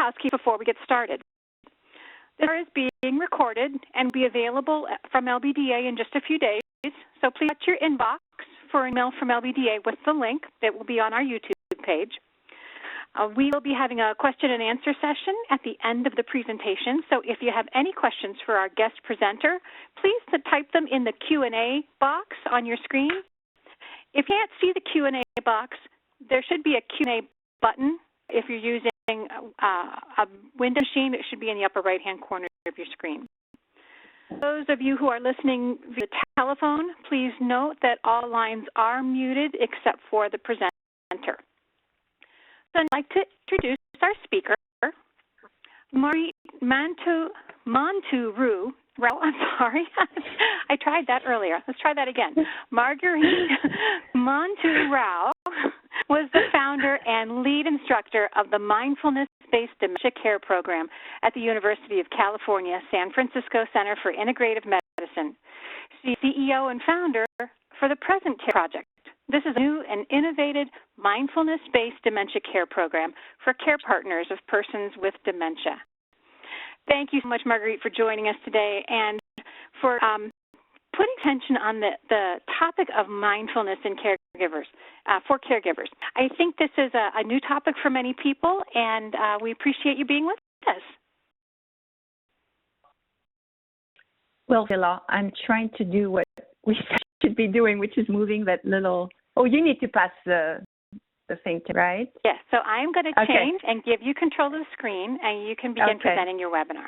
housekeeping before we get started. This is being recorded and will be available from LBDA in just a few days, so please check your inbox for an email from LBDA with the link that will be on our YouTube page. We will be having a question and answer session at the end of the presentation, so if you have any questions for our guest presenter, please type them in the Q&A box on your screen. If you can't see the Q&A box, there should be a Q&A button. If you're using a Windows machine, it should be in the upper right-hand corner of your screen. Those of you who are listening via telephone, please note that all lines are muted except for the presenter. So I'd like to introduce our speaker, Marguerite Manteau-Rao. I'm sorry, I tried that earlier. Let's try that again. Marguerite Manteau-Rao was the founder and lead instructor of the Mindfulness-Based Dementia Care Program at the University of California, San Francisco Center for Integrative Medicine. She's CEO and founder for the Present Care Project. This is a new and innovative mindfulness-based dementia care program for care partners of persons with dementia. Thank you so much, Marguerite, for joining us today and for putting attention on the topic of mindfulness in caregivers, for caregivers. I think this is a new topic for many people, and we appreciate you being with us. Well, Villa, I'm trying to do what we should be doing, which is moving that little, oh, you need to pass the thing, right? Yes, so I'm going to change and give you control of the screen, and you can begin presenting your webinar.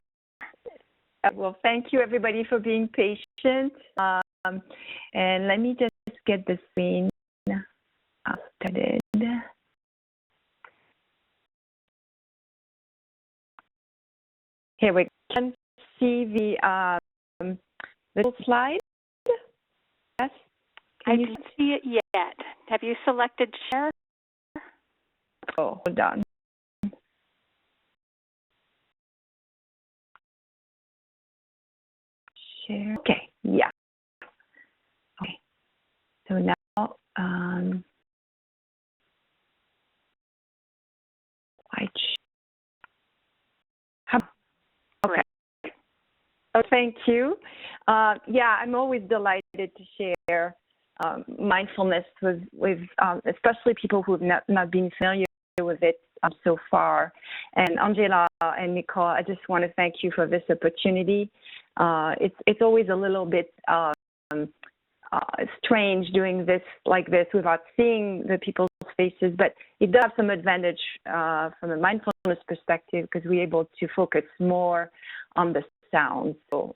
Well, thank you, everybody, for being patient. And let me just get the screen started. Here we can see the little slide. Yes. I can't see it yet. Have you selected share? Oh, hold on. Share. Okay. Yeah. Okay. So now, okay. Oh, thank you. Yeah, I'm always delighted to share mindfulness with especially people who have not been familiar with it so far. And Angela and Nicole, I just want to thank you for this opportunity. It's always a little bit strange doing this like this without seeing the people's faces, but it does have some advantage from a mindfulness perspective because we're able to focus more on the sound. So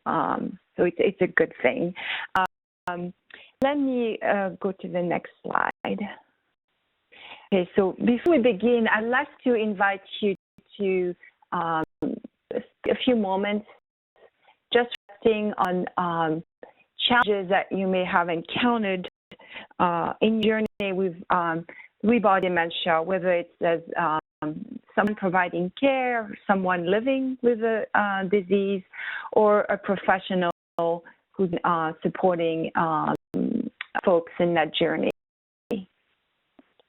it's a good thing. Let me go to the next slide. Okay, so before we begin, I'd like to invite you to a few moments just reflecting on challenges that you may have encountered in your journey with Lewy body dementia, whether it's as someone providing care, someone living with a disease, or a professional who's supporting folks in that journey.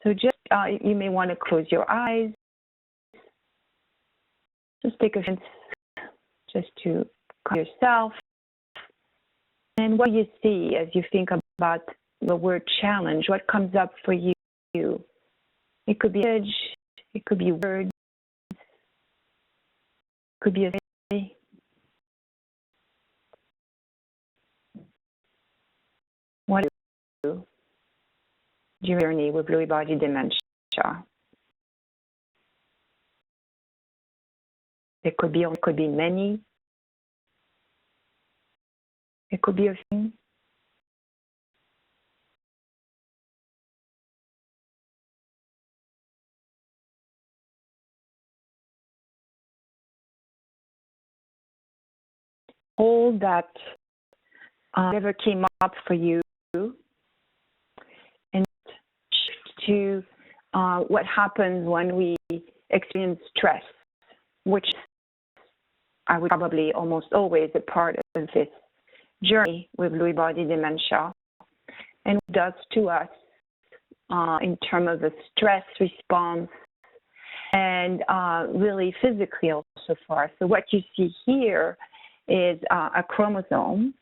So just you may want to close your eyes. Just take a minute just to calm yourself. And what do you see as you think about the word challenge? What comes up for you? It could be image, it could be words, it could be a day. What do you do journey with Lewy body dementia? It could be many. It could be a thing. All that never came up for you, and shift to what happens when we experience stress, which I would probably almost always a part of this journey with Lewy body dementia, and what it does to us in terms of the stress response and really physically also for us. So what you see here is a chromosome,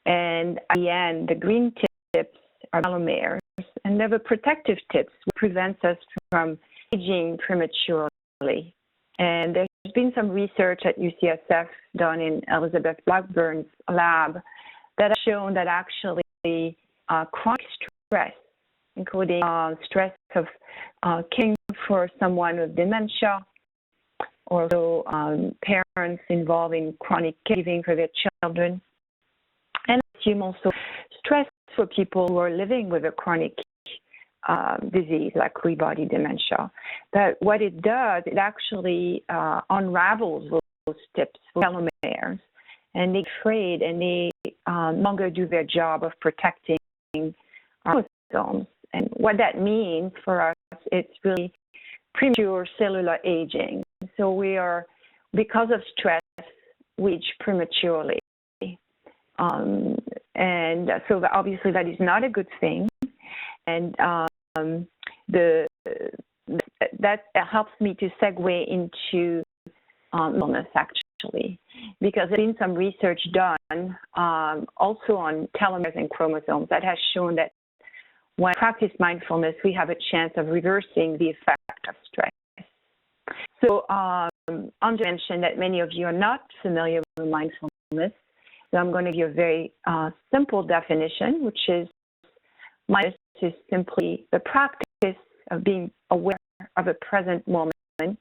and at the end, the green tips are telomeres, and they're the protective tips, which prevents us from aging prematurely. And there's been some research at UCSF done in Elizabeth Blackburn's lab that has shown that actually chronic stress, including stress of caring for someone with dementia, or parents involved in chronic caregiving for their children, and assume also stress for people who are living with a chronic disease like Lewy body dementia. That what it does, it actually unravels those tips, telomeres, and they get frayed and they no longer do their job of protecting chromosomes. And what that means for us, it's really premature cellular aging. So we are, because of stress, we age prematurely. And so obviously that is not a good thing. And that helps me to segue into illness, actually, because there's been some research done also on telomeres and chromosomes that has shown that when we practice mindfulness, we have a chance of reversing the effect of stress. So Andre mentioned that many of you are not familiar with mindfulness. So I'm going to give you a very simple definition, which is mindfulness is simply the practice of being aware of a present moment.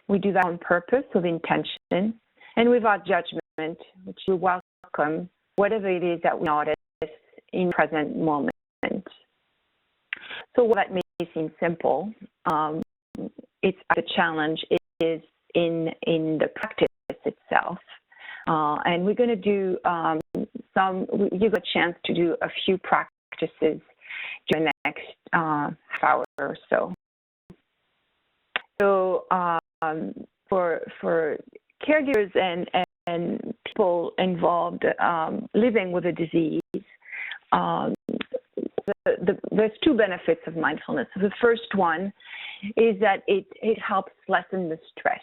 We do that on purpose, with intention, and without judgment, which we welcome whatever it is that we notice in the present moment. So what that may seem simple, it's the challenge is in the practice itself. And we're going to do you get a chance to do a few practices during the next half hour or so. So for caregivers and people involved living with a disease, there's two benefits of mindfulness. The first one is that it helps lessen the stress.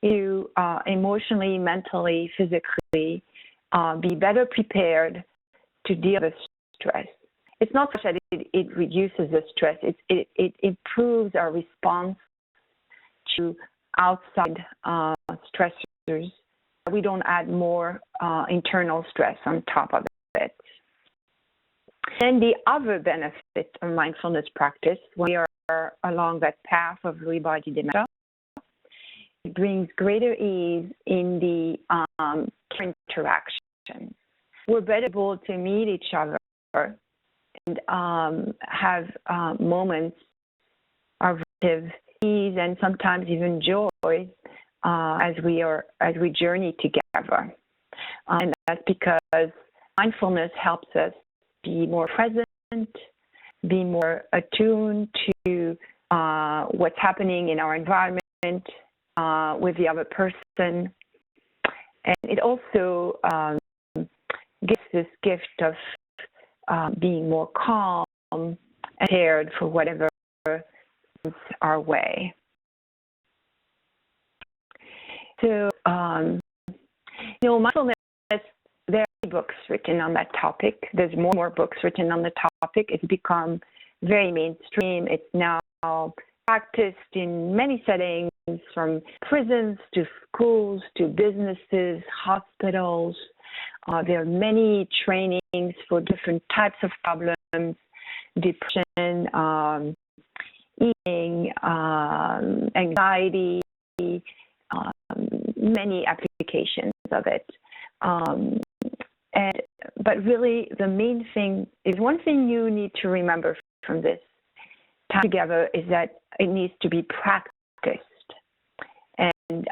You emotionally, mentally, physically be better prepared to deal with stress. It's not such that it reduces the stress. It improves our response to outside stressors. We don't add more internal stress on top of it. And the other benefit of mindfulness practice, when we are along that path of Lewy body dementia, it brings greater ease in the interaction. We're better able to meet each other and have moments of ease and sometimes even joy as we journey together. And that's because mindfulness helps us be more present, be more attuned to what's happening in our environment with the other person. And it also gives this gift of being more calm and prepared for whatever comes our way. So, mindfulness, there are books written on that topic. There's more books written on the topic. It's become very mainstream. It's now practiced in many settings, from prisons to schools to businesses, hospitals. There are many trainings for different types of problems, depression, eating, anxiety, many applications of it. But really, the main thing is, one thing you need to remember from this time together is that it needs to be practiced. And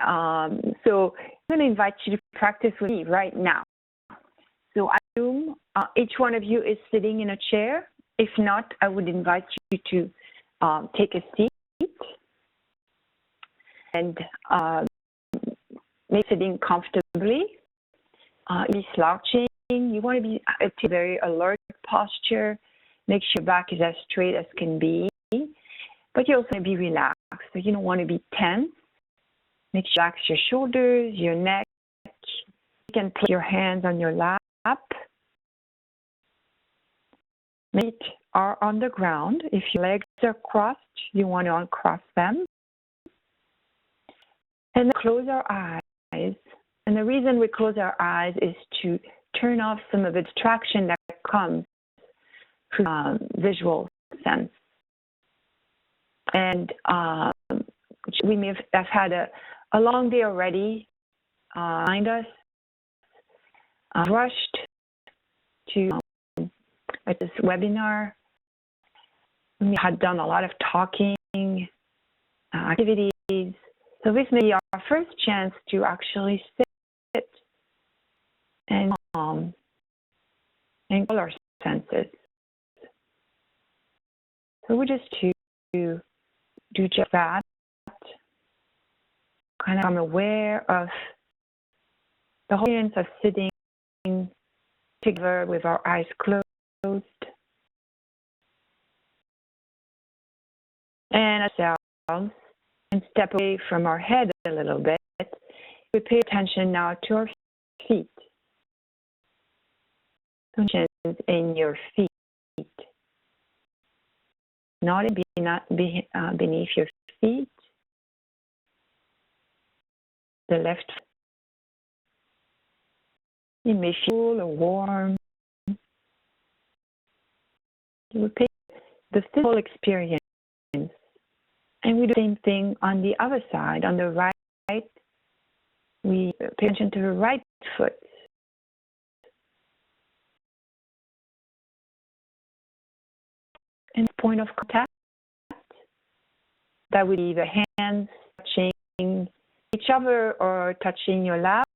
so I'm going to invite you to practice with me right now. So I assume each one of you is sitting in a chair. If not, I would invite you to take a seat and maybe sitting comfortably. Be slouching. You want to be at a very alert posture. Make sure your back is as straight as can be, but you also want to be relaxed. so you don't want to be tense. Make sure you relax your shoulders, your neck. You can place your hands on your lap. Feet are on the ground. If your legs are crossed, you want to uncross them. And then close our eyes. And the reason we close our eyes is to turn off some of the distraction that comes from visual sense. And we may have had a long day already behind us, rushed to at this webinar. We had done a lot of talking, activities. So this may be our first chance to actually sit and calm and all our senses. So we just do just that. Kind of I'm aware of the whole experience of sitting together with our eyes closed. And ourselves, and step away from our head a little bit. We pay attention now to our feet. Attention in your feet. Not beneath your feet. The left foot. You may feel or warm. You pay the physical experience. And we do the same thing on the other side. On the right, we pay attention to the right foot. And point of contact, that would be the hands touching each other or touching your lap.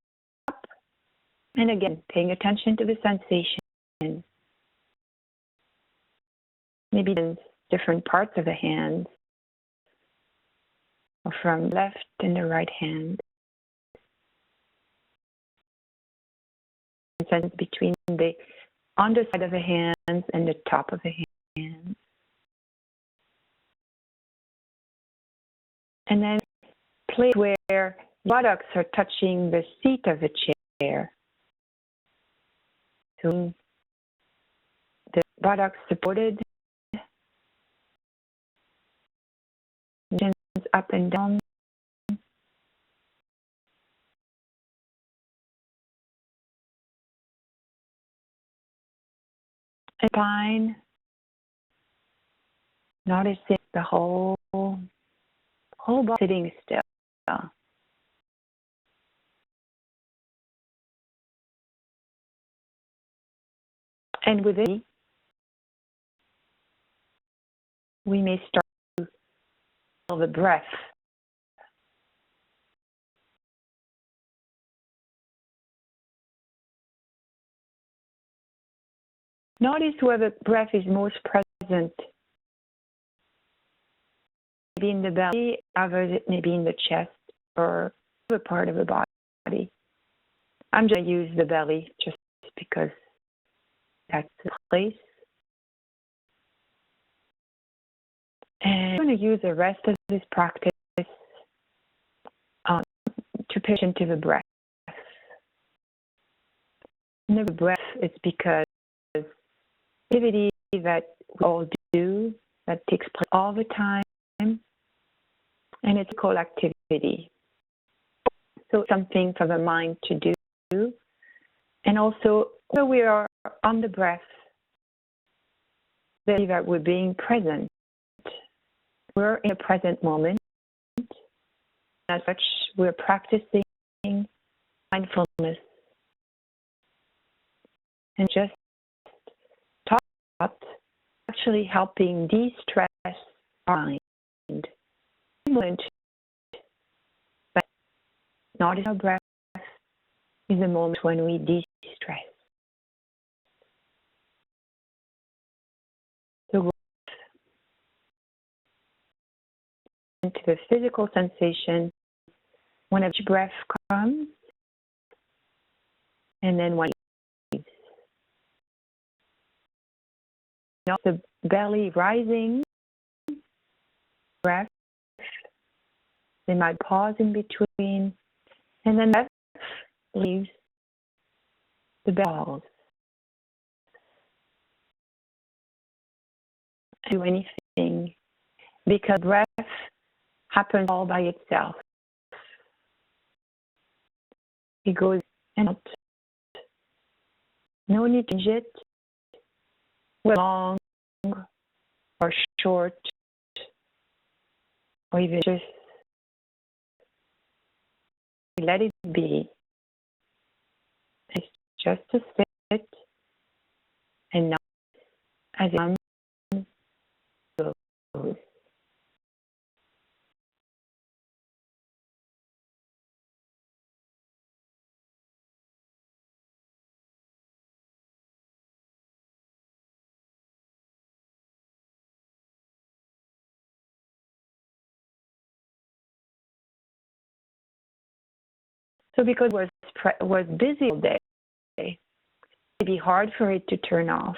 And again, paying attention to the sensation. Maybe in different parts of the hands, or from left and the right hand. The sense between the underside of the hands and the top of the hands. And then place where buttocks are touching the seat of the chair. So the buttocks supported, chins up and down. And spine, noticing the whole body sitting still. And within, we may start to feel the breath. Notice where the breath is most present. Maybe in the belly, others it may be in the chest or other part of the body. I'm just going to use the belly just because that's the place. And I'm going to use the rest of this practice to pay attention to the breath. And the breath is because activity that we all do, that takes place all the time, and it's a cool activity. So something for the mind to do. And also, when we are on the breath, that we're being present. We're in a present moment. As such, we're practicing mindfulness. And just talk about actually helping de-stress our mind. But notice our breath is the moment when we de-stress. So into the physical sensation when each breath comes, and then when it leaves. Now the belly rising, breath, They might pause in between, and then breath leaves the bells. Do anything, because breath happens all by itself. It goes in and out. No need to change it, whether long or short, or even just let it be. It's just to sit and not as it comes and goes. So because it was busy all day, it'd be hard for it to turn off.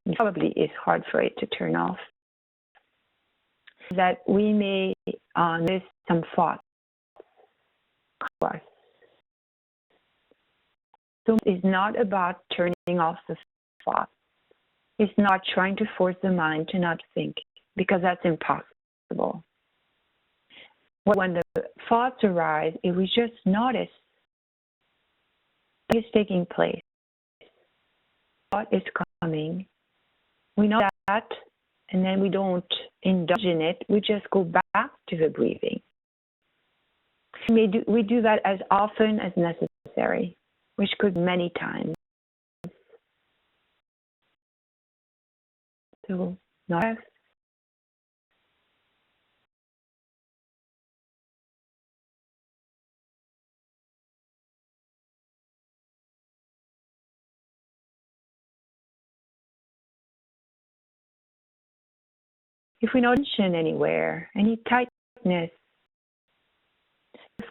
It probably is hard for it to turn off. That we may notice some thoughts. So it's not about turning off the thoughts. It's not trying to force the mind to not think, because that's impossible. When the thoughts arise, if we just notice what is taking place, what is coming, we know that, and then we don't indulge in it. We just go back to the breathing. We do that as often as necessary, which could be many times. So, notice. If we don't tension anywhere, any tightness,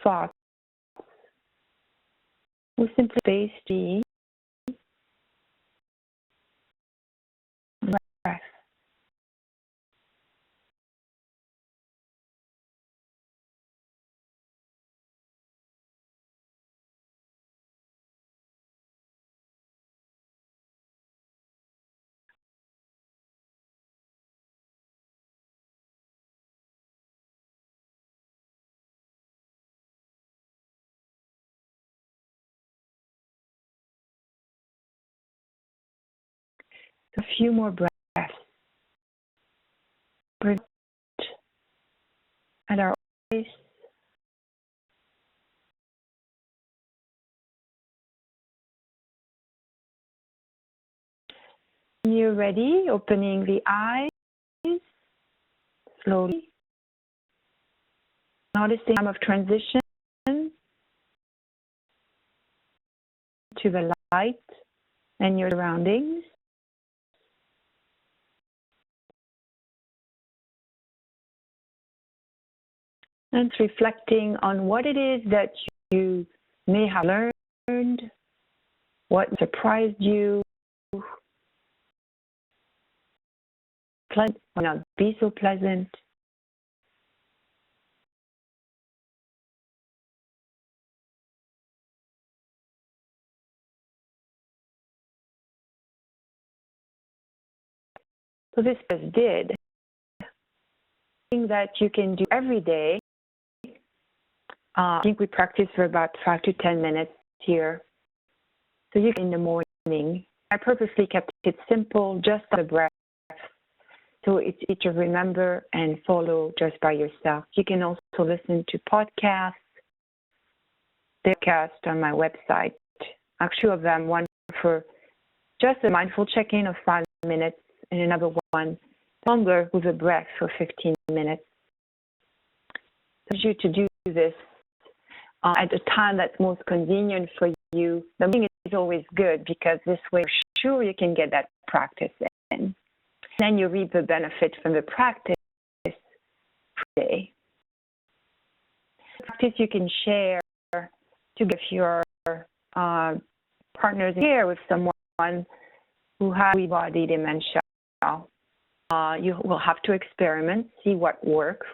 thoughts, we simply space the breath. A few more breaths. Breathe at our face. When you're ready, opening the eyes slowly. Noticing time of transition to the light and your surroundings. And reflecting on what it is that you may have learned, what surprised you, pleasant or not be so pleasant. So this just did something that you can do every day. I think we practice for about 5 to 10 minutes here. So you can in the morning. I purposely kept it simple, just the breath. So it's easy to remember and follow just by yourself. You can also listen to podcasts. They're cast on my website. Actually, of them, one for just a mindful check-in of 5 minutes, and another one longer with a breath for 15 minutes. I urge you to do this at a time that's most convenient for you. The morning is always good because this way you're sure you can get that practice in. Then you reap the benefit from the practice today. Practice you can share to give your partners here with someone who has Lewy body dementia. You will have to experiment, see what works.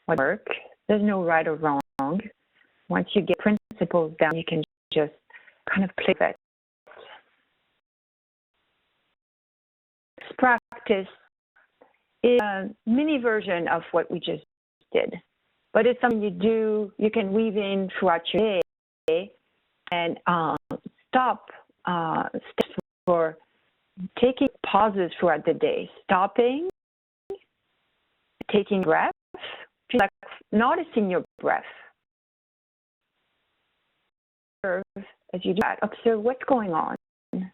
what works. There's no right or wrong. Once you get principles down, you can just kind of play with it. This practice is a mini version of what we just did, but it's something you can weave in throughout your day and stop for taking pauses throughout the day, stopping, taking breaths, just like noticing your breath. Observe as you do that. Observe what's going on. What's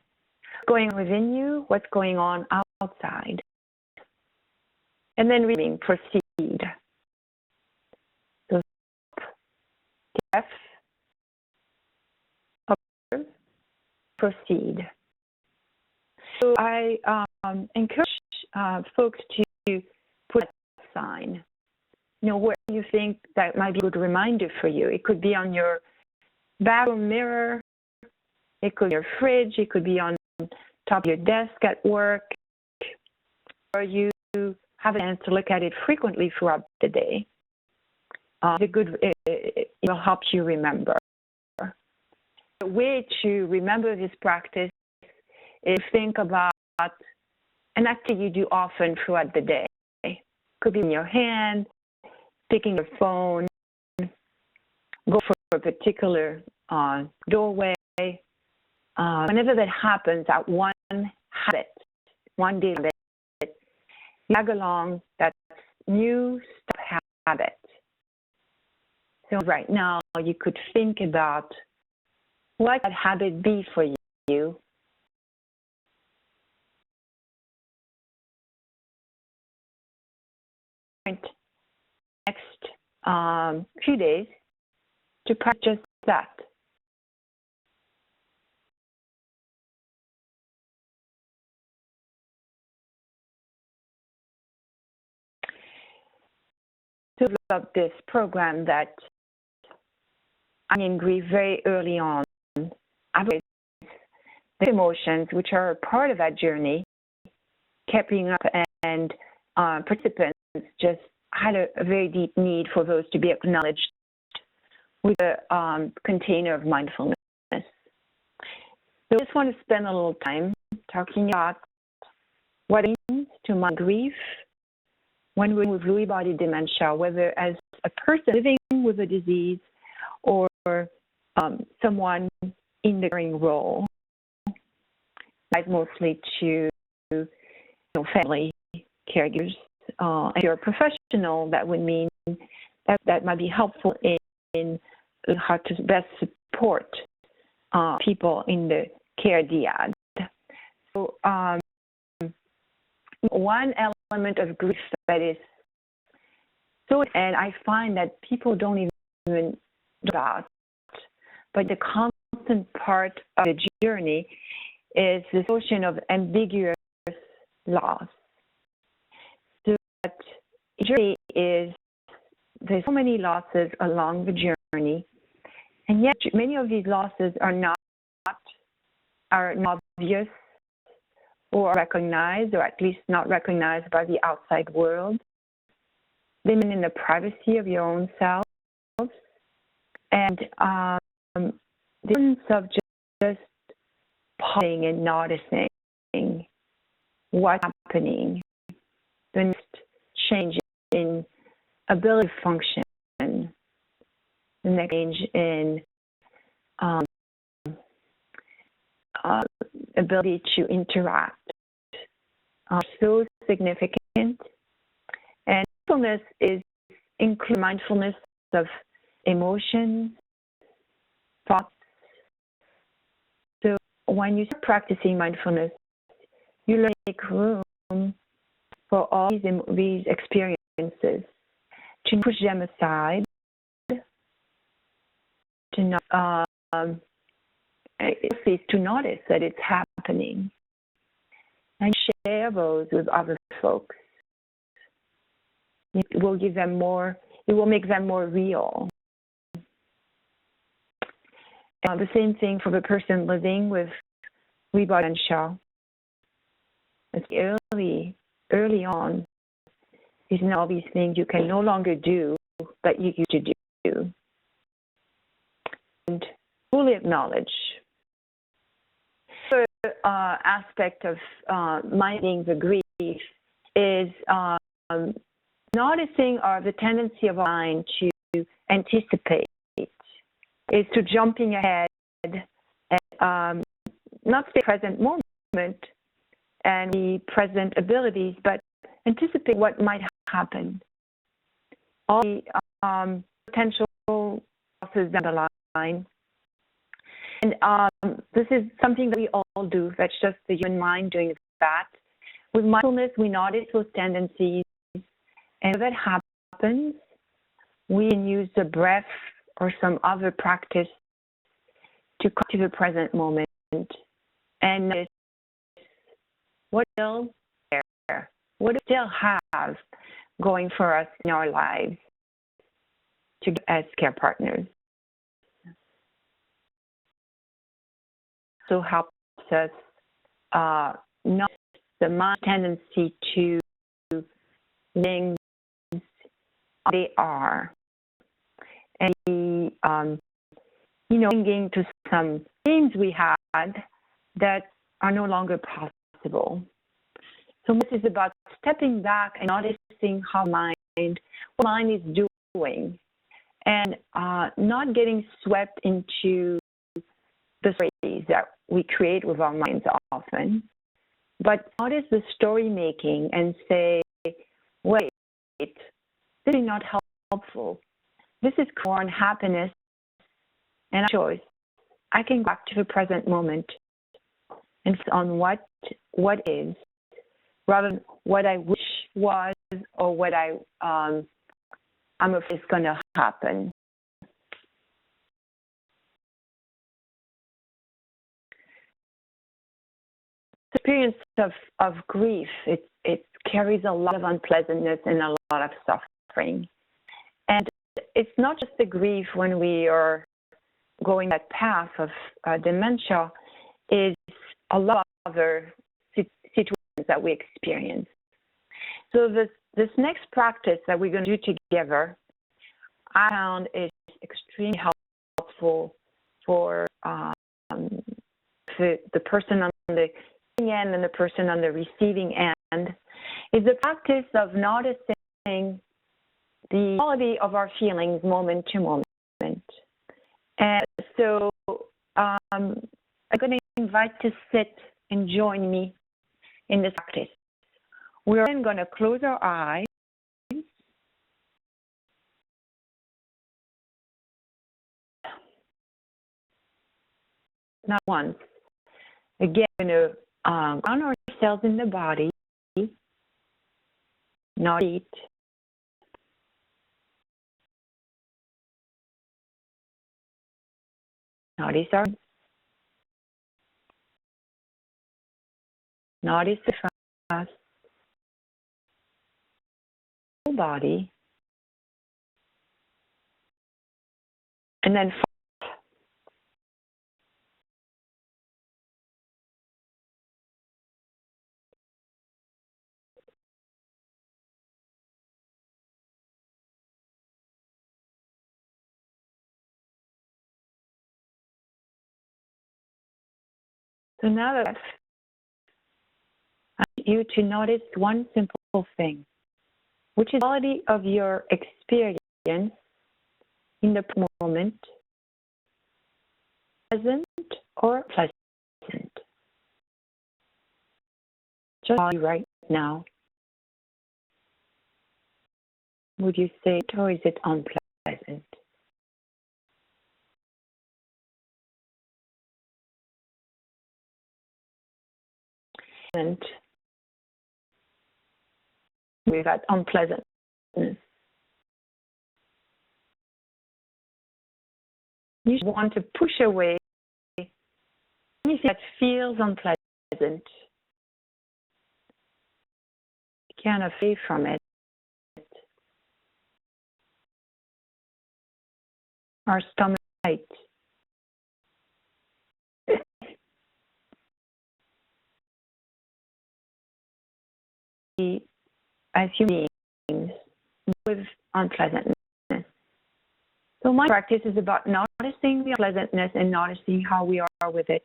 going on within you, what's going on outside. And then proceed. So breath, observe, proceed. So I encourage folks to put a sign, where you think that might be a good reminder for you. It could be on your bathroom mirror, it could be your fridge, it could be on top of your desk at work, or you have a chance to look at it frequently throughout the day. It will help you remember. The way to remember this practice is think about an activity you do often throughout the day. It could be in your hand, picking your phone, go for a particular doorway. Whenever that happens, that one habit, one day habit, tag along that new step habit. So right now, you could think about what that habit be for you. Next few days to practice that. To develop this program that I'm in grief very early on. I've the emotions, which are a part of that journey, keeping up, and participants just had a very deep need for those to be acknowledged with a container of mindfulness. So I just want to spend a little time talking about what it means to mind grief when we're with Lewy body dementia, whether as a person living with a disease or someone in the caring role, like mostly to family caregivers. If you're a professional, that would mean that might be helpful in how to best support people in the care dyad. So one element of grief that is so, and I find that people don't even know about, but the constant part of the journey is this notion of ambiguous loss. So that journey is, there's so many losses along the journey, and yet many of these losses are not obvious or recognized, or at least not recognized by the outside world. They mean in the privacy of your own self, and the importance of just pausing and noticing what's happening, the next change in ability to function, the next change in ability to interact, so significant. And mindfulness includes mindfulness of emotions, thoughts. So when you start practicing mindfulness, you make room for all these experiences, to push them aside, to not to notice that it's happening, and share those with other folks. It will give them more. It will make them more real. The same thing for the person living with Lewy body dementia. It's early on. These are all these things you can no longer do that you used to do. And fully acknowledge. The aspect of minding the grief is noticing the tendency of our mind to anticipate, is to jumping ahead and not stay present moment and the present abilities, but anticipate what might happen. All the potential losses down the line. And this is something that we all do. That's just the human mind doing that. With mindfulness, we notice those tendencies. And if that happens, we can use the breath or some other practice to come to the present moment and notice what is still there, what do we still have going for us in our lives as care partners. So helps us notice the mind tendency to things they are, and bringing to some things we had that are no longer possible. So this is about stepping back and noticing what mind is doing, and not getting swept into the stories that we create with our minds often, but notice the story making and say, wait, this is not helpful. This is core on happiness and choice. I can go back to the present moment and focus on what is, rather than what I wish was or what I'm afraid is going to happen. The experience of grief, it carries a lot of unpleasantness and a lot of suffering. And it's not just the grief when we are going that path of dementia, is a lot of other situations that we experience. So this next practice that we're going to do together, I found is extremely helpful for the person on the end and the person on the receiving end, is the practice of noticing the quality of our feelings moment to moment. And so I'm going to invite to sit and join me in this practice. We're then going to close our eyes. Not once. Again, we're going to ground ourselves in the body, not eat. Notice the fast whole body, and then so now that I want you to notice one simple thing, which is the quality of your experience in the moment, pleasant or pleasant. Just right now. Would you say it, or is it unpleasant? And with that unpleasantness. You want to push away anything that feels unpleasant. You can't away from it. Our stomach tight. As human beings with unpleasantness. So my practice is about noticing the unpleasantness and noticing how we are with it,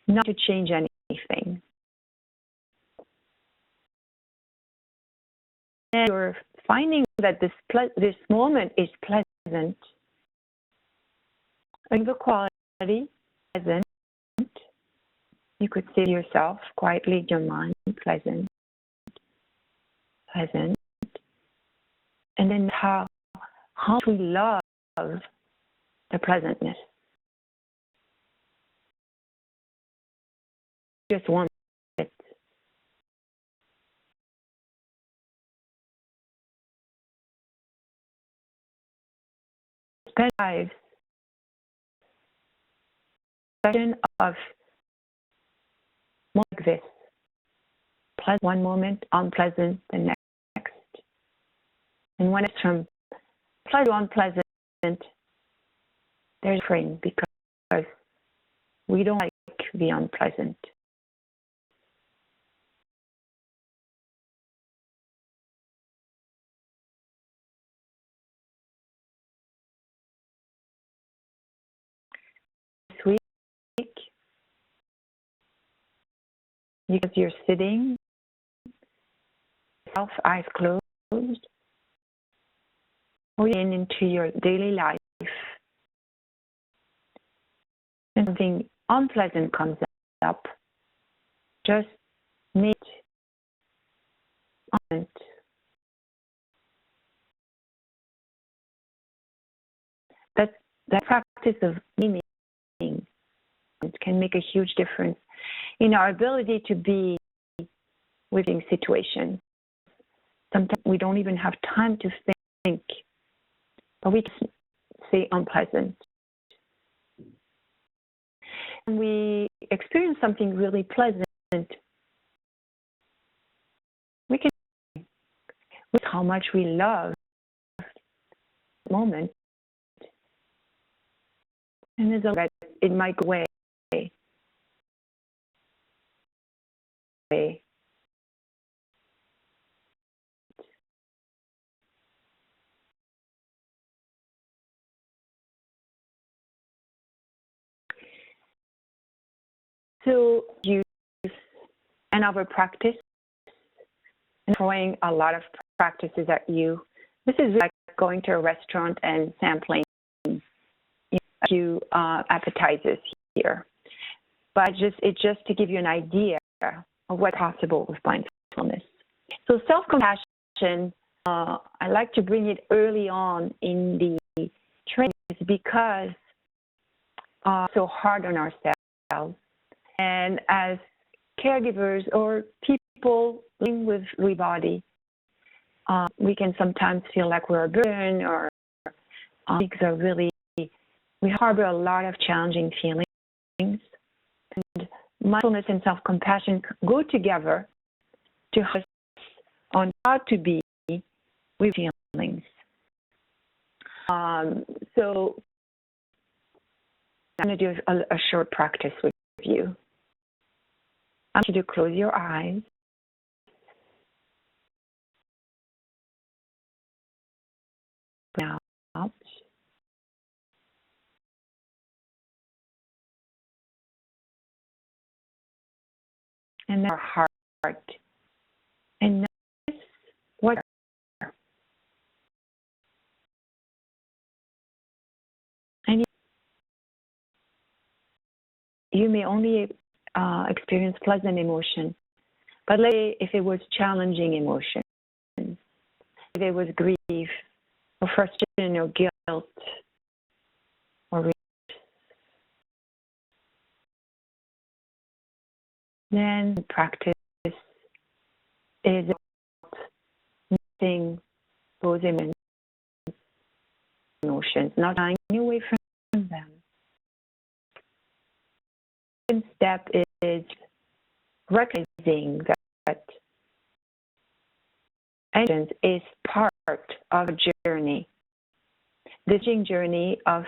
not to change anything. And you're finding that this moment is pleasant, of a quality, pleasant. You could say to yourself quietly in your mind, pleasant, pleasant. And then how we love the pleasantness. Just want it. Spend lives of more like this. Pleasant one moment, unpleasant the next. And when it's from pleasant to unpleasant, there's frame because we don't like the unpleasant. This week, because you're sitting, eyes closed, or into your daily life, and something unpleasant comes up, just make it. That practice of naming can make a huge difference in our ability to be within situations. Sometimes we don't even have time to think, but we just say unpleasant. And we experience something really pleasant, we can with how much we love the moment. And there's a that it might go away. So use another practice and throwing a lot of practices at you. This is like going to a restaurant and sampling a few appetizers here. But it's just to give you an idea of what's possible with mindfulness. So self-compassion, I like to bring it early on in the training because so hard on ourselves. And as caregivers or people living with Lewy body, we can sometimes feel like we're a burden or things are really, we harbor a lot of challenging feelings. And mindfulness and self-compassion go together to help us on how to be with feelings. So I'm going to do a short practice with you. I want you to close your eyes. Now, out. And then our heart. And notice what and you may only experience pleasant emotion. But let's say if it was challenging emotion, if it was grief or frustration or guilt or remorse, then practice is about noticing those emotions, not shying away from them. The second step is recognizing that emotions is part of a journey, this journey of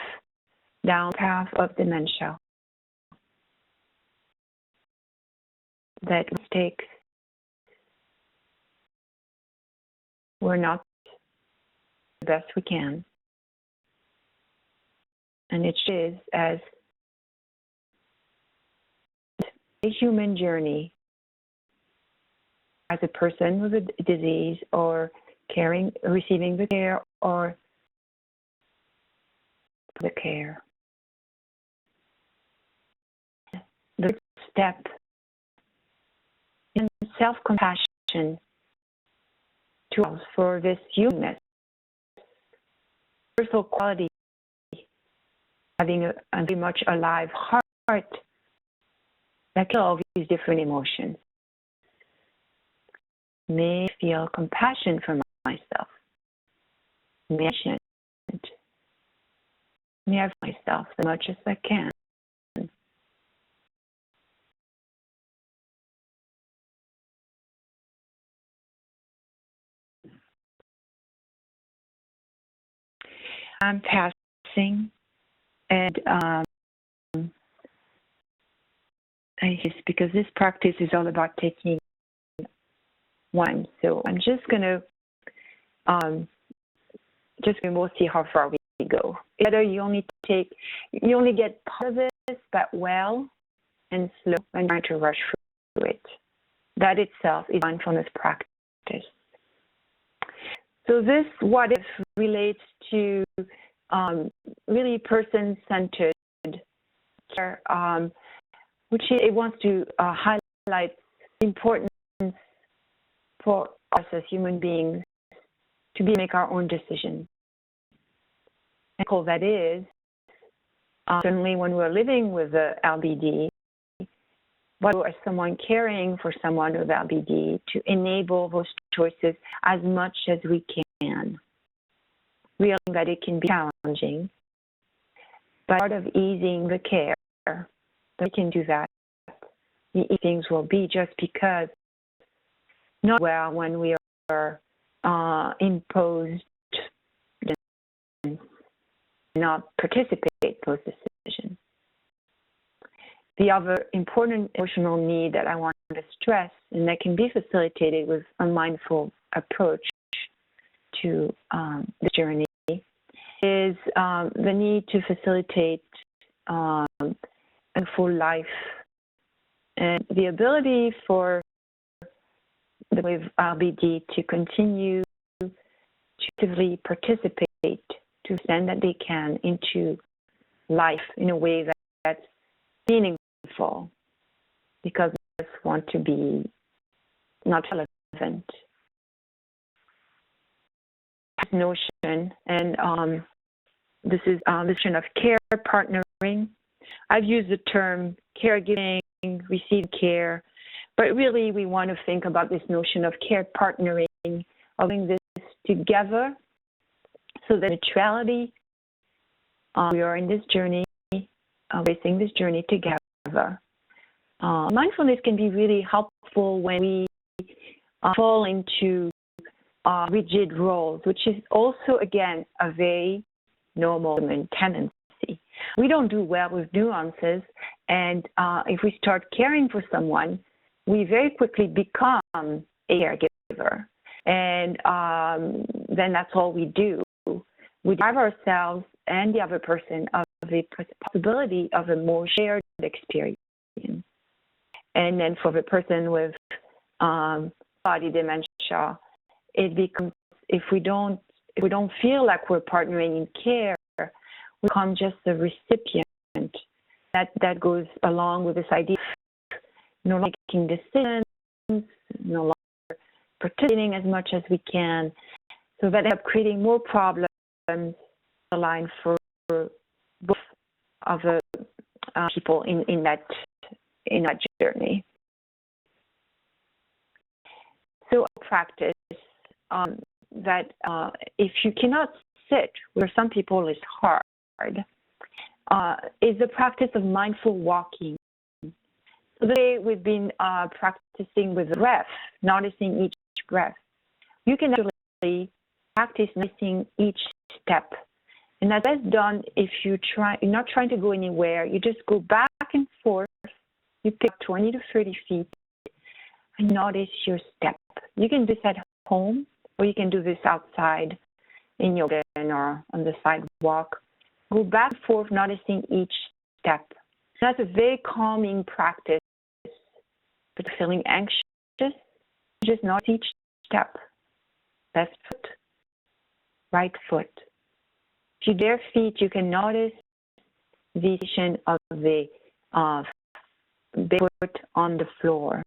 down path of dementia. That mistakes we're not the best we can. and it is as a human journey as a person with a disease or receiving the care or the care. The step in self-compassion tools for this humanness, universal quality, having a very much alive heart that can all these different emotions. May I feel compassion for myself. May I have myself as much as I can. I'm passing, and because this practice is all about taking one. So I'm just going to, we'll see how far we go. Either you only get part of this, but well and slow and trying to rush through it. That itself is mindfulness practice. So this what if relates to really person-centered care, which it wants to highlight the importance for us as human beings to make our own decisions. And how that is, certainly when we're living with the LBD, but as someone caring for someone with LBD, to enable those choices as much as we can. Realizing that it can be challenging, but part of easing the care, we can do that. The things will be just because not well when we are imposed and not participate in those decisions. The other important emotional need that I want to stress, and that can be facilitated with a mindful approach to the journey, is the need to facilitate a full life and the ability for the with LBD to continue to actively participate to the extent that they can into life in a way that's meaningful, because we just want to be not relevant. This notion, and this is the notion of care partnering. I've used the term caregiving, receive care, but really we want to think about this notion of care partnering, of doing this together, so that neutrality, we are in this journey, facing this journey together. Mindfulness can be really helpful when we fall into rigid roles, which is also, again, a very normal human tendency. We don't do well with nuances, and if we start caring for someone, we very quickly become a caregiver, and then that's all we do. We deprive ourselves and the other person of the possibility of a more shared experience. And then for the person with body dementia, it becomes, if we don't feel like we're partnering in care, we become just a recipient. That goes along with this idea of no longer making decisions, no longer participating as much as we can. So that ends up creating more problems in the line for both of the people in that journey. So practice that if you cannot sit, where some people is hard, is the practice of mindful walking. So today we've been practicing with breath, noticing each breath. You can actually practice noticing each step. And that's best done if you're not trying to go anywhere. You just go back and forth. You pick 20 to 30 feet and notice your step. You can do this at home, or you can do this outside in your garden or on the sidewalk. go back and forth, noticing each step. That's a very calming practice. But feeling anxious, just notice each step. Left foot, right foot. If you bare feet, you can notice the position of the foot on the floor,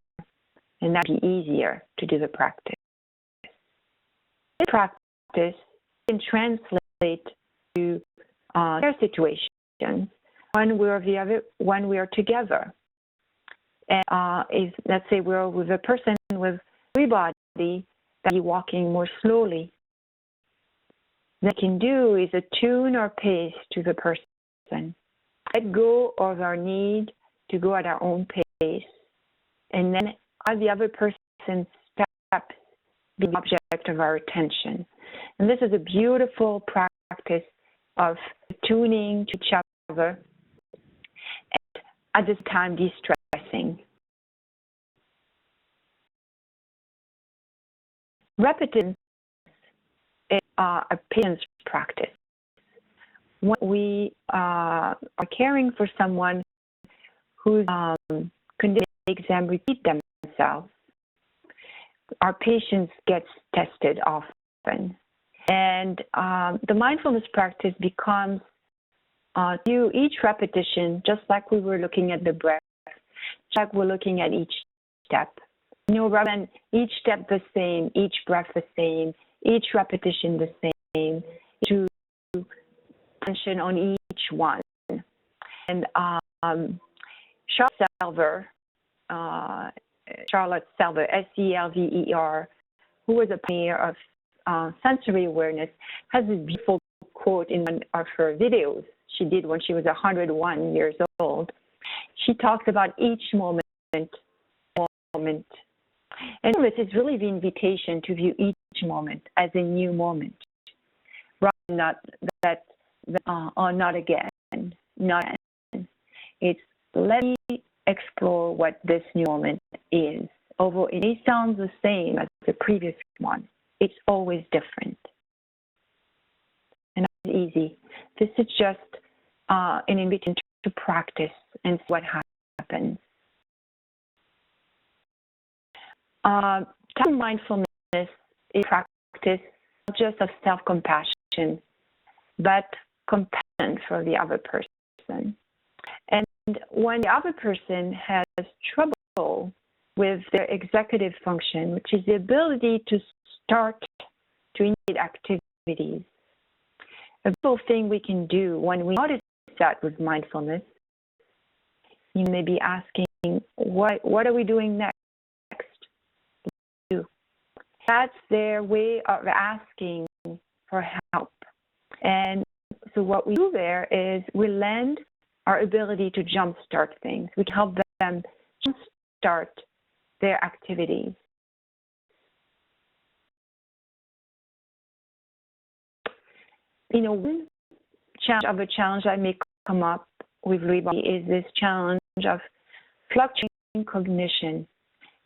and that'd be easier to do the practice. This practice can translate to care situations when we are together. And let's say we're with a person with free body that is walking more slowly. What we can do is attune our pace to the person. Let go of our need to go at our own pace, and then have the other person's steps be the object of our attention. And this is a beautiful practice of tuning to each other and at this time de-stressing. Repetition is a patience practice. When we are caring for someone who's conditioned makes them repeat themselves, our patience gets tested often. And the mindfulness practice becomes to each repetition, just like we were looking at the breath, just like we're looking at each step. Rather than each step the same, each breath the same, each repetition the same, to attention on each one. And Charlotte Selver, S-E-L-V-E-R, who was a pioneer of sensory awareness, has this beautiful quote in one of her videos she did when she was 101 years old. She talks about each moment. And this is really the invitation to view each moment as a new moment, rather than not again, not again. It's let me explore what this new moment is. Although it may sound the same as the previous one, it's always different. And that's easy. This is just an invitation to practice and see what happens. Mindfulness is practice not just of self-compassion, but compassion for the other person. And when the other person has trouble with their executive function, which is the ability to start to initiate activities, a beautiful thing we can do when we notice that with mindfulness, you may be asking, what are we doing next? That's their way of asking for help. And so what we do there is we lend our ability to jumpstart things. We help them jumpstart their activities. One challenge that may come up with Lewy body is this challenge of fluctuating cognition,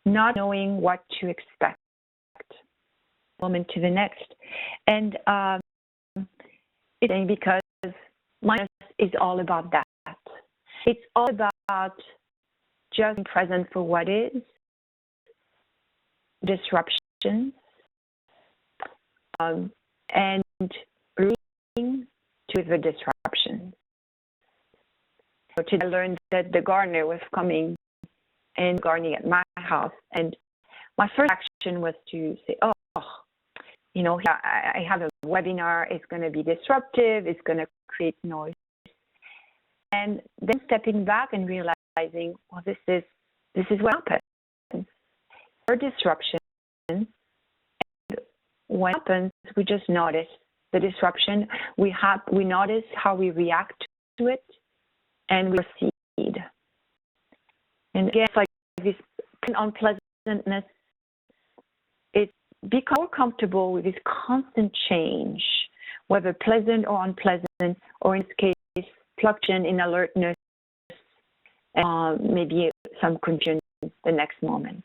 not knowing what to expect moment to the next. And it's because mindfulness is all about that. It's all about just being present for what is, disruptions, and leading to the disruption. So today I learned that the gardener was coming and gardening at my house, and my first action was to say, I have a webinar, it's going to be disruptive, it's going to create noise. And then stepping back and realizing, this is what happens. Or disruption, and when it happens, we just notice the disruption. We notice how we react to it, and we proceed. And again, it's like this unpleasantness. Become more comfortable with this constant change, whether pleasant or unpleasant, or in this case, fluctuation in alertness, maybe some confusion the next moment.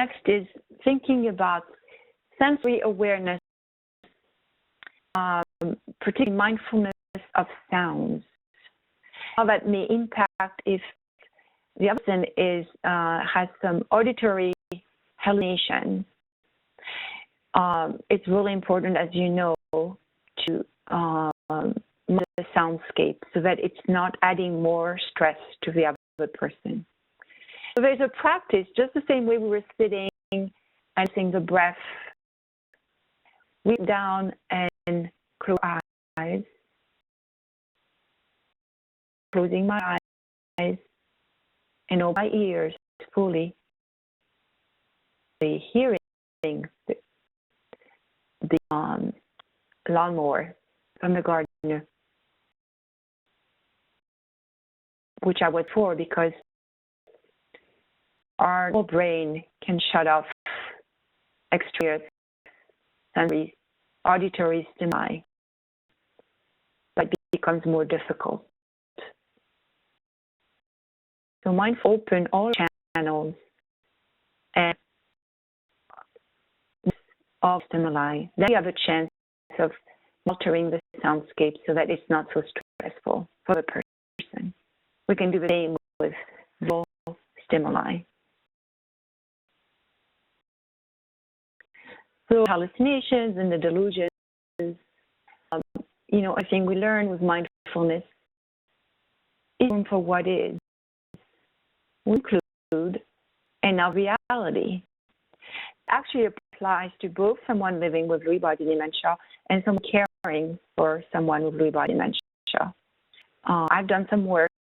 Next is thinking about sensory awareness particularly mindfulness of sounds, how that may impact if the other person has some auditory hallucination. It's really important, as you know, to monitor the soundscape so that it's not adding more stress to the other person. So there's a practice, just the same way we were sitting and seeing the breath, we down and close eyes, closing my eyes and open my ears fully, hearing the lawnmower from the gardener, which I was for because our whole brain can shut off extra sensory auditory stimuli, but it becomes more difficult. So mindful open all channels and all stimuli. Then you have a chance of altering the soundscape so that it's not so stressful for the person. We can do the same with visual stimuli. So hallucinations and the delusions, I think we learn with mindfulness is room for what is. We include and now reality. Actually applies to both someone living with Lewy body dementia and someone caring for someone with Lewy body dementia. I've done some work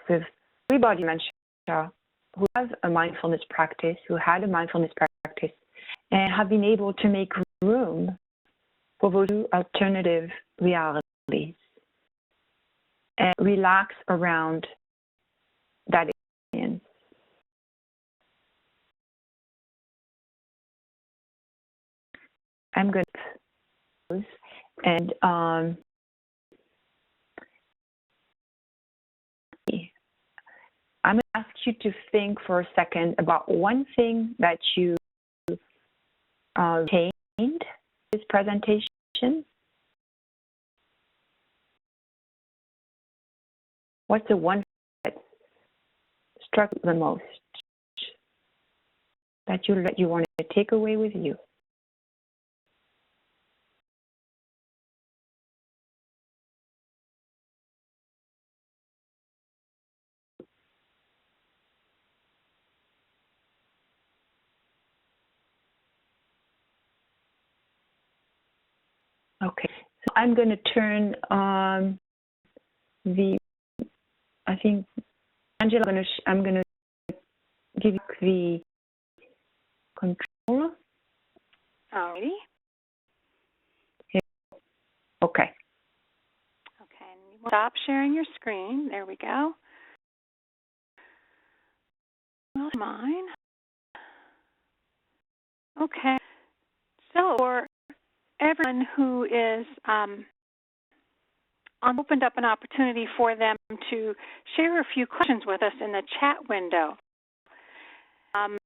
with Lewy body dementia who have a mindfulness practice, who had a mindfulness practice, and have been able to make room for those two alternative realities and relax around that experience. I'm going to pause and I'm going to ask you to think for a second about one thing that you retained this presentation. What's the one that struck the most that you want to take away with you? Okay, so I'm going to turn I think, Angela, I'm going to give you the control. Alrighty. Okay. Okay, and you stop sharing your screen. There we go. Well, mine. Okay. So for everyone who is opened up an opportunity for them to share a few questions with us in the chat window. And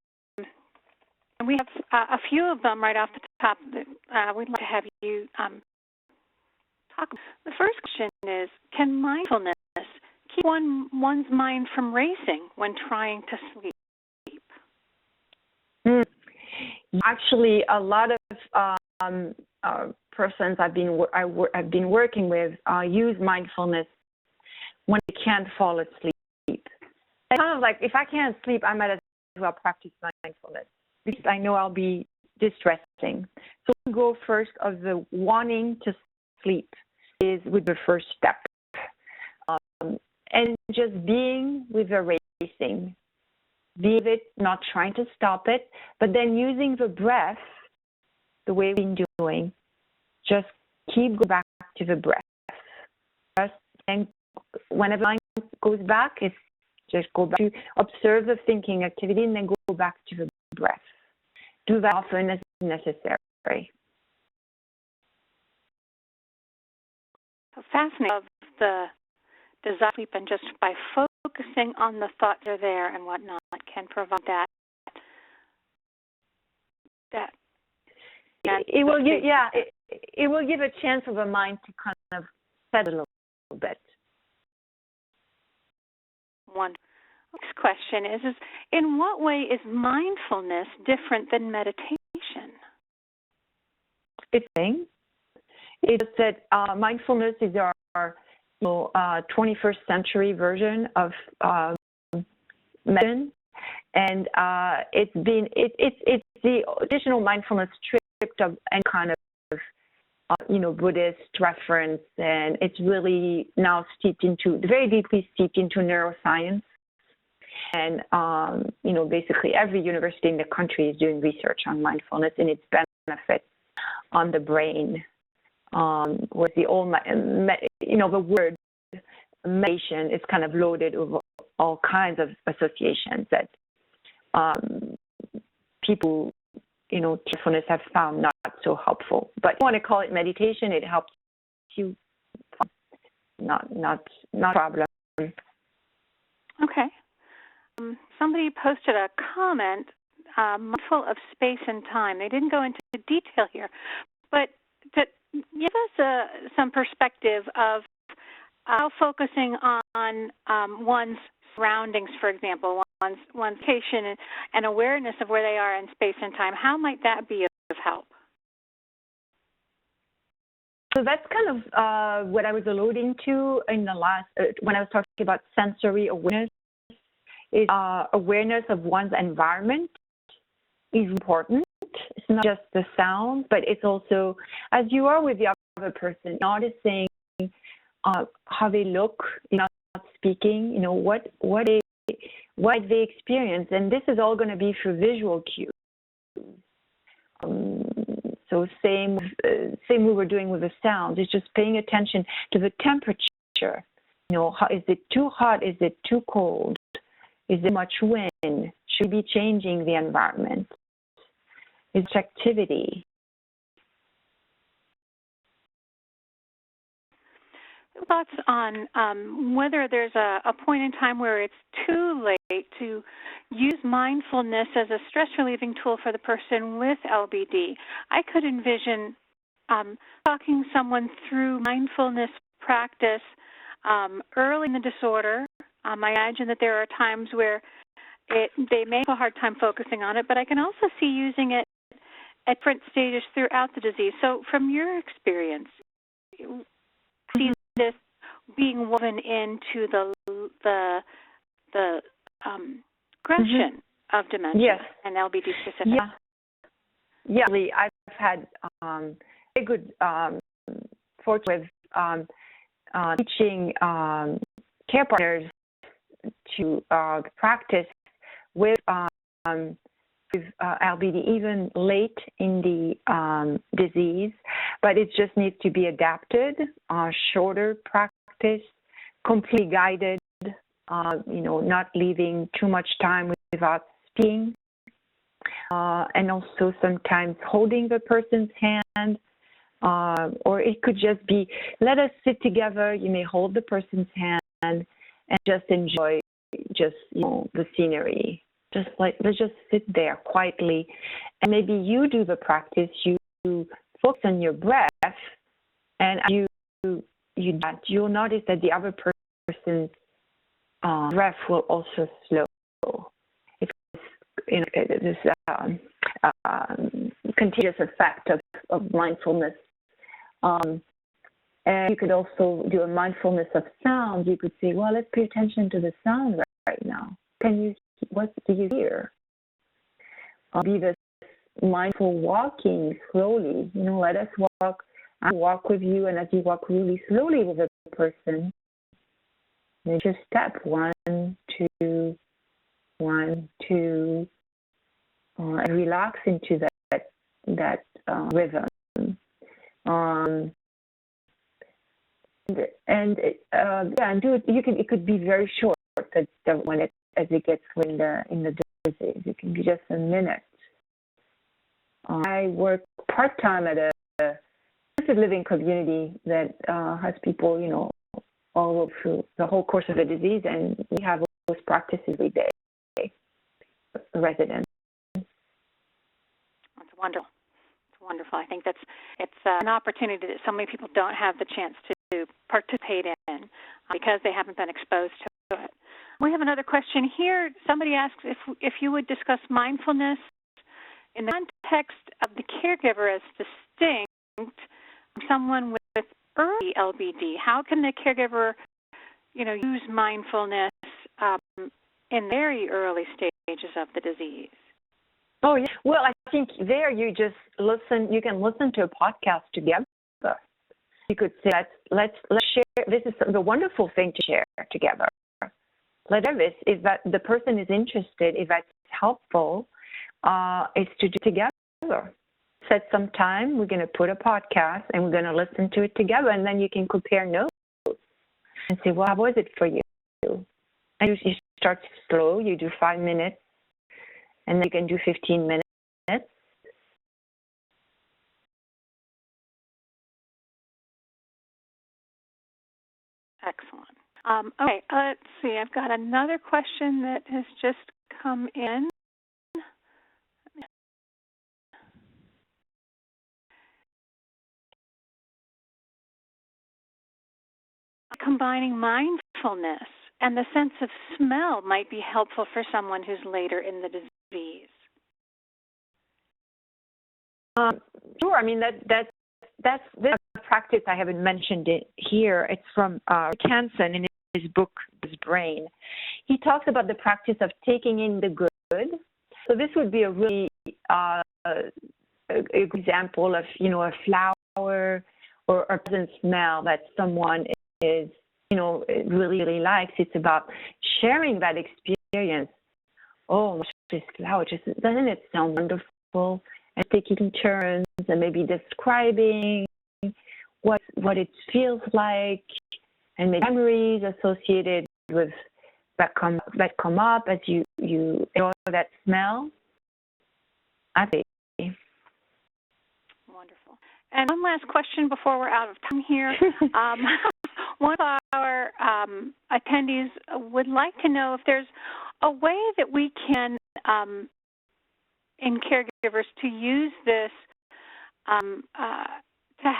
we have a few of them right off the top that we'd like to have you talk. The first question is, can mindfulness keep one's mind from racing when trying to sleep? Actually, a lot of persons I've been working with use mindfulness when they can't fall asleep. It's kind of like, if I can't sleep, I might as well practice mindfulness because I know I'll be distressing. So we go first of the wanting to sleep is with the first step, and just being with the racing. Be with it, not trying to stop it, but then using the breath the way we've been doing. Just keep going back to the breath. And whenever line goes back, it's just go back to observe the thinking activity and then go back to the breath. Do that often as necessary. So fascinating of the desire to sleep, and just by focusing on the thoughts that are there and whatnot can provide that. It will, it will give a chance for the mind to kind of settle a little bit. Wonderful. Next question is in what way is mindfulness different than meditation? It's that mindfulness is our 21st century version of medicine, and it's the additional mindfulness stripped of any kind of Buddhist reference, and it's really now very deeply steeped into neuroscience. And basically every university in the country is doing research on mindfulness and its benefits on the brain. With the old, the word meditation is kind of loaded with all kinds of associations that people, mindfulness have found not so helpful. But if you want to call it meditation, it helps you. Not a problem. Okay. Somebody posted a comment, mindful of space and time. They didn't go into detail here, but to give us some perspective of how focusing on one's surroundings, for example, one's location and awareness of where they are in space and time, how might that be of help? So that's kind of what I was alluding to in the last, when I was talking about sensory awareness. Is awareness of one's environment is important. It's not just the sound, but it's also, as you are with the other person, noticing how they look, not speaking, what they experience, and this is all going to be through visual cues. So same we were doing with the sound. It's just paying attention to the temperature. Is it too hot? Is it too cold? Is there much wind? Should we be changing the environment? Is there activity? Thoughts on whether there's a point in time where it's too late to use mindfulness as a stress-relieving tool for the person with LBD. I could envision talking someone through mindfulness practice early in the disorder. I imagine that there are times where they may have a hard time focusing on it, but I can also see using it at different stages throughout the disease. So from your experience, see this being woven into the progression of dementia and LBD specifically? Yeah. I've had a good fortune with teaching care partners to practice with LBD even late in the disease, but it just needs to be adapted, shorter practice, completely guided, not leaving too much time without speaking, and also sometimes holding the person's hand, or it could just be, let us sit together, you may hold the person's hand and just enjoy the scenery. Let's just sit there quietly, and maybe you do the practice. You focus on your breath, and you'll notice that the other person's breath will also slow. It's this contagious effect of mindfulness. And you could also do a mindfulness of sound. You could say, well, let's pay attention to the sound right now. What do you hear? Be this mindful walking slowly. Let us walk. I walk with you, and as you walk really slowly with a person, then just step 1, 2, 1, 2, and relax into that rhythm. And do it. It could be very short. As it gets in the disease, it can be just a minute. I work part-time at a assisted living community that has people, all through the whole course of the disease, and we have those practices every day, residents. That's wonderful. wonderful. I think it's an opportunity that so many people don't have the chance to participate in because they haven't been exposed to it. We have another question here. Somebody asks if you would discuss mindfulness in the context of the caregiver as distinct from someone with early LBD. How can the caregiver, use mindfulness in very early stages of the disease? Oh, yeah. Well, I think there you just listen. You can listen to a podcast together. You could say, let's share. This is the wonderful thing to share together. This if that the person is interested, if that's helpful, is to do together. Set some time. We're going to put a podcast and we're going to listen to it together, and then you can compare notes and say, well, how was it for you? And you start slow. You do 5 minutes. And then you can do 15 minutes. Excellent. Okay, let's see. I've got another question that has just come in. Combining mindfulness and the sense of smell might be helpful for someone who's later in the disease. Sure. I mean, that's a practice. I haven't mentioned it here. It's from Hansen in his book, His Brain. He talks about the practice of taking in the good. So this would be a really example of, a flower or a pleasant smell that someone is, really, really likes. It's about sharing that experience. Oh, this flower, doesn't it sound wonderful? And taking turns and maybe describing what it feels like, and maybe memories associated with that come up as you enjoy that smell. I think. Wonderful. And one last question before we're out of time here. One of our attendees would like to know if there's a way that we can, in caregivers, to use this to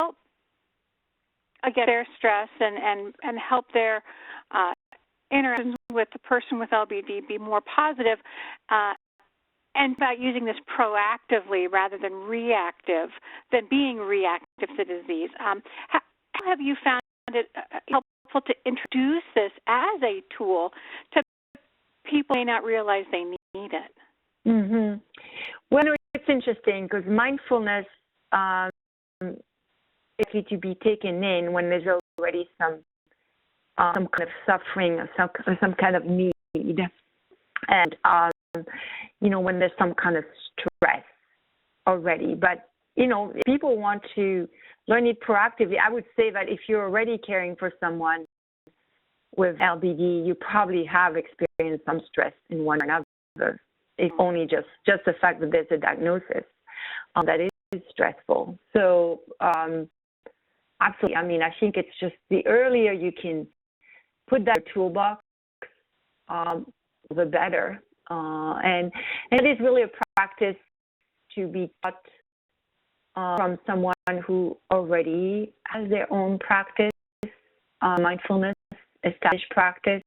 help again their stress and help their interactions with the person with LBD be more positive, and about using this proactively rather than being reactive to the disease. How have you found it helpful to introduce this as a tool to people who may not realize they need it? Mm-hmm. Well, it's interesting because mindfulness is likely to be taken in when there's already some kind of suffering or some kind of need, and when there's some kind of stress already. But people want to learn it proactively. I would say that if you're already caring for someone with LBD, you probably have experienced some stress in one or another. If only just the fact that there's a diagnosis that is stressful. So absolutely. I mean, I think it's just the earlier you can put that in your toolbox, the better. And it is really a practice to be taught from someone who already has their own practice, mindfulness, established practice.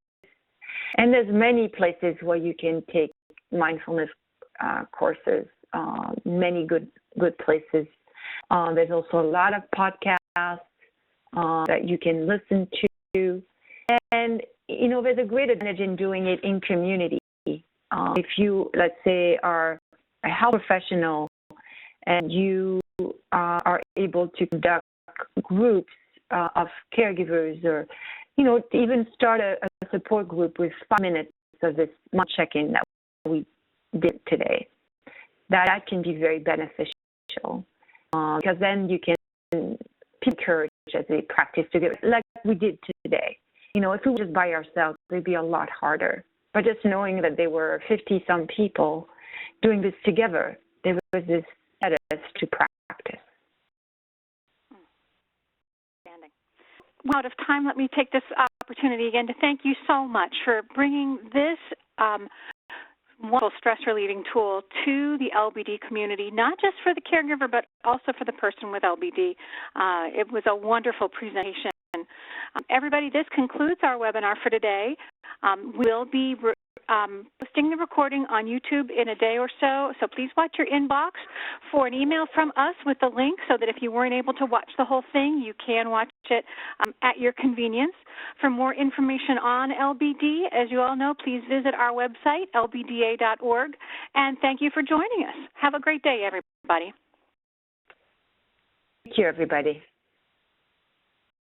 And there's many places where you can take mindfulness courses, many good places. There's also a lot of podcasts that you can listen to. And, there's a great advantage in doing it in community. If you, let's say, are a health professional and you are able to conduct groups of caregivers, or, even start a support group with 5 minutes of this check-in that we did today, that can be very beneficial because then you can encourage as they practice together, like we did today. If we were just by ourselves, it'd be a lot harder. But just knowing that there were 50-some people doing this together, there was this impetus to practice. Outstanding. Well, out of time, let me take this opportunity again to thank you so much for bringing this wonderful stress-relieving tool to the LBD community, not just for the caregiver, but also for the person with LBD. It was a wonderful presentation. Everybody, this concludes our webinar for today. We'll be posting the recording on YouTube in a day or so, so please watch your inbox for an email from us with the link so that if you weren't able to watch the whole thing, you can watch it at your convenience. For more information on LBD, as you all know, please visit our website, LBDA.org, and thank you for joining us. Have a great day, everybody. Thank you, everybody.